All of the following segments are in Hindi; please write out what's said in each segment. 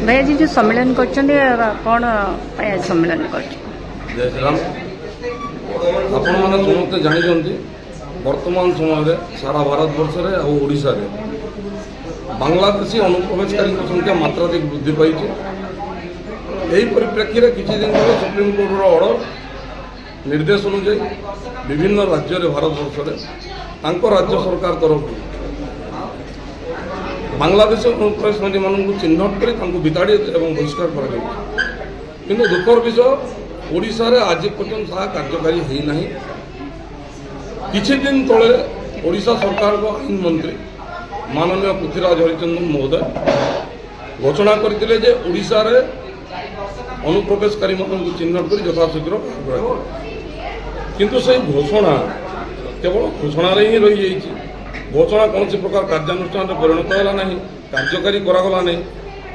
भाई जी जो सम्मेलन कर कौन सम्मेलन कर जय श्री राम। आपण मैंने समस्ते जानी वर्तमान समय सारा भारत वर्ष में ओडिशा रे बांग्लादेशी अनुप्रवेशकारी संख्या मात्राधिक वृद्धि पाई। यही परिप्रेक्षी में किसी दिन तक सुप्रीमकोर्टर ऑर्डर निर्देश अनुଯାयी विभिन्न राज्य भारत वर्ष में राज्य सरकार तरफ बांग्लादेशी अनुप्रवेशकारी मानू चिन्हट कर बिताड़ी और बहिष्कार कर दुखर विषय ओडिशा रे आज पर्यंत कार्यकारी होना। किछि दिन तले ओडिशा सरकार को आईन मंत्री माननीय पृथ्वीराज हरिचंदन महोदय घोषणा करते जे ओडिशा रे अनुप्रवेशकारी मानू चिन्हट कर यथाशीघ्र किंतु से घोषणा केवल घोषण ही रही जाइए। घोषणा कौन प्रकार कार्यानुष्ठान परिणत है ना, कार्यकारी करागला नहीं।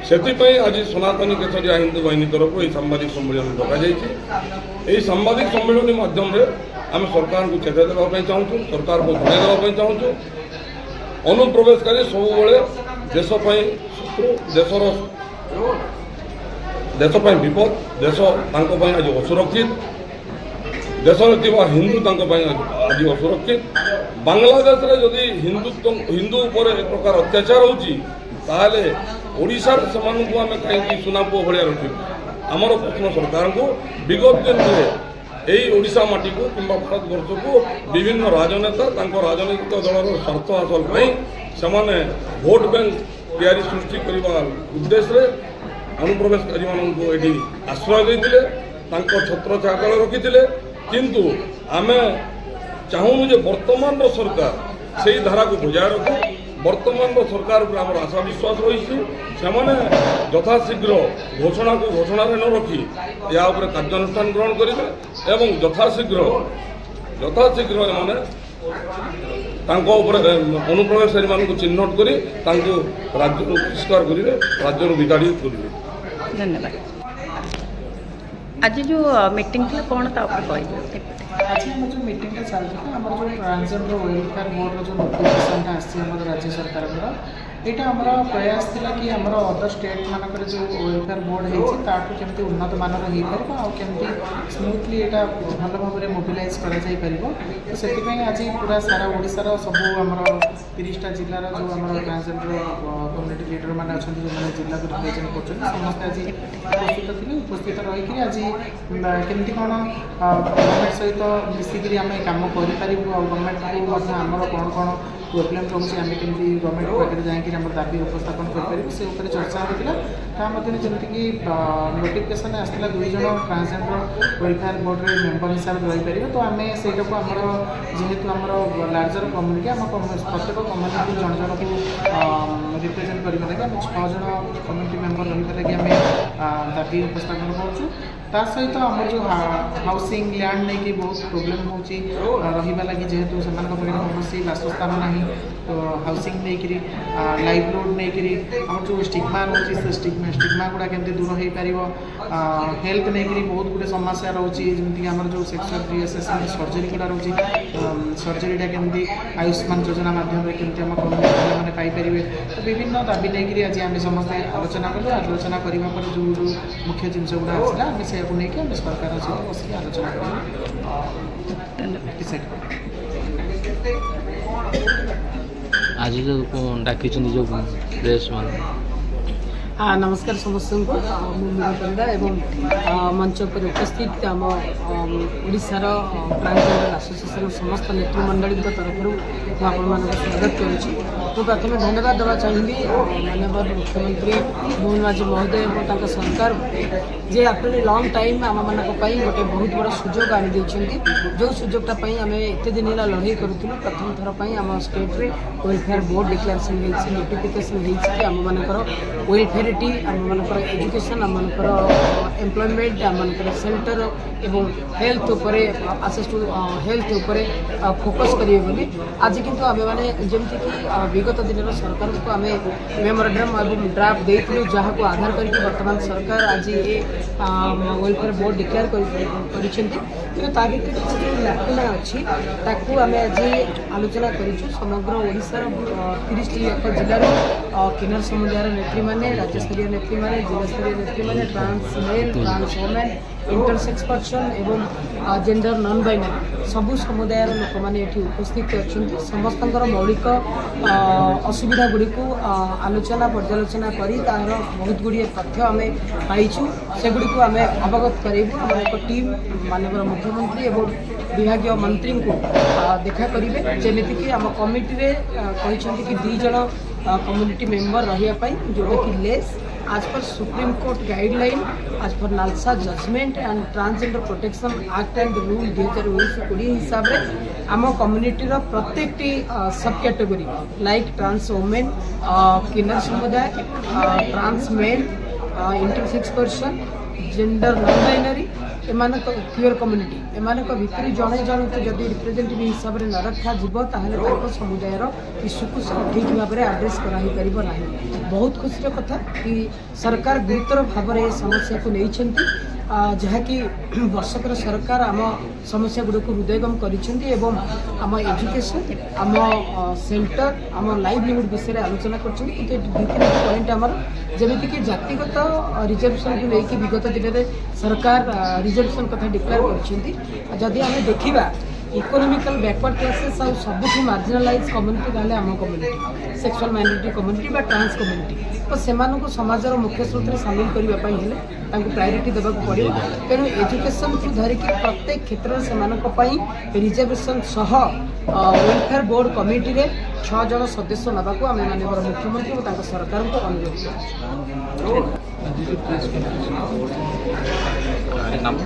से आज सनातनी केसरिया हिंदू बाहिनी तरफ ये सांबादिक सम्मेलन रखा। सांबादिक सम्मेलन माध्यम आम सरकार को चेताई देवाई चाहूँ, सरकार को जन चाहूँ अनुप्रवेशकारी सब देशपाई शत्रु देशपाई विपद देश आज असुरक्षित देश में हिंदू आज असुरक्षित। बांग्लादेश रे जदि हिंदू उपर एक प्रकार अत्याचार होले ओडिशा से आम कहीं सुनापुआ भाया रखी। आमर प्रश्न सरकार को विगत दिन में यही ओडिशा माटी को कि भारत वर्ष को विभिन्न राजनेता राजनैतिक दलर स्वार्थ हासिल से भोट बैंक या सृष्टि करने उद्देश्य अनुप्रवेशकारी मानू ये आश्रय देते छत्र छायातल रखी। किंतु आम चाहूँ जे वर्तमान सरकार से धारा को बजाय रखू। वर्तमान सरकार पर आम आशा विश्वास रही यथाशीघ्र घोषणा को घोषणा न रखी या कार्यानुष्ठान ग्रहण करेंगे और यथाशीघ्र मैंने अनुप्रवेशकारी मानू चिन्हट कर राज्य बहिष्कार करेंगे, राज्य विताड़ी करेंगे। धन्यवाद। आज जो मीटिंग थी कौन कह आज आम जो मीटिंग चलती आम जो ट्रांसजेंडर वेलफेयर बोर्ड जो नोटिफिकेशन आम राज्य सरकार यहाँ आमर प्रयास थिला कि आमर अदर स्टेट मानक जो वेलफेयर बोर्ड होती केमती उन्नत मानर हो पार आमती स्मूथली यहाँ भल भाव में मोबिलाइज कर तो से आज पूरा सारा ओडिशार सब आमर 30टा जिलार जो आम ट्रांसजेंडर कम्युनिटी लीडर मैंने अच्छा जो मैंने जिला को रिप्रेजेंट कर समस्ते आज उपस्थित थे। उपस्थित रही आज केमती कौन गवर्नमेंट सहित मिसिकी आम कम करूँ गवर्नमेंट को आमर कौन कौन प्रोब्लेम रोचे आम केमी गवर्नमेंट पाखे जाकि दाबी उपस्थापन करें से चर्चा होता जमीक नोटिफिकेशन आसाला 2 जन ट्रांसजेंडर वेलफेयर बोर्ड रे मेंबर हिसाब से रहीपर। तो आम से आमर जेहेतु आमर लार्जर कम्युनिटी आम प्रत्येक कम्युनिटी जन जन को रिप्रेजेंट करने लगे आम 6 जन कम्युनिटी मेंबर रही लगे आम दाबी उपस्थापन करूँ। सहित आमर जो हाउसिंग लैंड नहीं कि बहुत प्रोब्लेम हो रहा लगी जेहेतु से कौन बासस्थान ना तो हाउसिंग नहीं लाइवलीहुड नहीं आम जो स्टिग्मा रोचे से स्टिग्मा गुड़ा केमती दूर हो पार। हेल्थ नहीं बहुत गुटे समस्या रोचे जमीक आम जो सेक्सुअल रिएसेसमेंट सर्जरी गुड़ा रोचे सर्जरीटा केमती आयुष्मान योजना माध्यम केमती आम कम्युनिटी मैंने पाइपर। तो विभिन्न दाबी नहीं आज आम समस्ते आलोचना कलु। आलोचना करने जो मुख्य जिनस गुड़ा आसला आम से नहीं आम सरकार सहित बस आलोचना आज जो डाकी जो प्रेस मान नमस्कार समस्त मीरा पंडा एवं मंच पर उपस्थित आम ओडिशार ट्रांसजेंडर एसोसिएशन समस्त नेतृमंडली तरफ आपण स्वागत करुच्ची। तो प्रथम धन्यवाद देवा चाहिए माननीय मुख्यमंत्री मोहन माझी महोदय और सरकार जे आफ्टर लॉन्ग टाइम आम मान गोटे बहुत बड़ा सुजोग आनी जो सुजोगटा आम एत दिन है लड़ाई करूँ। प्रथम थर पर आम स्टेट रे वेलफेयर बोर्ड डिक्लेरेशन हो नोटिफिकेशन हो आम मानकर वेलफेयरिटी आम मानकर एजुकेशन आम मानकर एम्प्लॉयमेंट आम मानकर सेल्टर एवं हेल्थ उपर आसेस टू हेल्थ उपर फोकस करेंगे बोली आज किंतु आम मैंने जमीक विगत दिन सरकार को आम मेमोरेंडम और ड्राफ्ट देलु जहाँ को आधार करके वर्तमान सरकार आज ये वेलफेयर बोर्ड डिक्लेयर कर କିନ୍ତୁ ତା ଭିତରେ କିଛି ଯେଉଁ ଲାକୁନା ଅଛି ତାକୁ ଆମେ ଆଜି ଆଲୋଚନା କରିଛୁ। ସମଗ୍ର ଓଡ଼ିଶାର 30ଟି ଯାକ ଜିଲ୍ଲାରୁ କିନ୍ନର ସମୁଦାୟର ନେତ୍ରୀମାନେ, ରାଜ୍ୟସ୍ତରୀୟ ନେତ୍ରୀମାନେ, ଜିଲ୍ଲାସ୍ତରୀୟ ନେତ୍ରୀମାନେ, trans male, trans women, intersex person एवं जेंडर नॉन बाइनरी सबू समुदायर लोक मैंने ये उपस्थित अच्छा समस्त मौलिक असुविधा गुड़ी को आलोचना पर्यालोचना करी तार बहुत गुड़िए तथ्य आम पाइचु सेगुड़ी को आम अवगत करेबू आम एक टीम माननीय मुख्यमंत्री एवं विभाग मंत्री को देखा करेंगे जमीक आम कमिटी कि 2 जन कम्युनिटी मेंबर रही जोटा कि less as per Supreme Court guideline, as per NALSA judgment and Transgender Protection Act and Rule 2020 हिसाब रे आम कम्युनिटी रो प्रत्येक सब कैटेगरी लाइक ट्रांस वुमेन, किन्नर समुदाय, trans male, intersex person, gender non binary एमानक क्यूर कम्युनिटी एमानक भितर जड़े जन को जब रिप्रेजेंटेटिव हिसाब से न रखा ताहले समुदायर इश्यू को ठीक भाव में आड्रेस कराना। बहुत खुशी कथा कि सरकार गुरुतर भाव में समस्या को नहीं जहाँकि वर्षकर सरकार आम समस्या गुड़ को हृदयगम करें आम एजुकेशन आम सेल्टर आम लाइवलीहुड विषय आलोचना कर पॉइंट आमर जमीक जातिगत रिजर्वेशन को लेकिन विगत दिन में सरकार रिजर्वेशन कथा डिक्लेयर करदी आम देखा इकोनॉमिकल बैकवर्ड क्लासेस और सबुठ मार्जिनालाइज कम्युनिटी ताले आम कम्युनिटी सेक्सुअल माइनॉरिटी कम्युनिटी बा ट्रांस कम्युनिटी तो सेमानक समाज मुख्य स्रोत में सामिल करने प्रायोरिटी देवाक पड़ो तेणु एजुकेशन को धरिकी प्रत्येक क्षेत्र से रिजर्वेशन सह वेलफेयर बोर्ड कमिटी रे 6 जन सदस्य नाक आम माननीय मुख्यमंत्री और सरकार को अनुरोध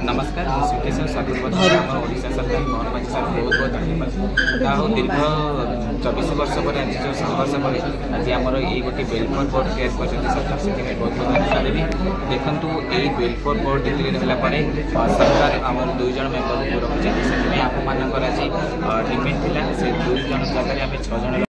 नमस्कार मुझे स्वागत ओडिशा सरकार मोहन सर बहुत बहुत धन्यवाद दीर्घ 24 वर्ष पर आज जो संघर्ष पर आज आम ये गोटे वेलफेयर बोर्ड तैयार कर सरकार से बहुत बहुत धन्यवाद देवी देखूँ ये वेलफेयर बोर्ड डिक्लेयर होगा सरकार आम 2 जन मेम्बर को रखुचे से आप आज डिमेंड थी से 2 जन जगह आम 6 जन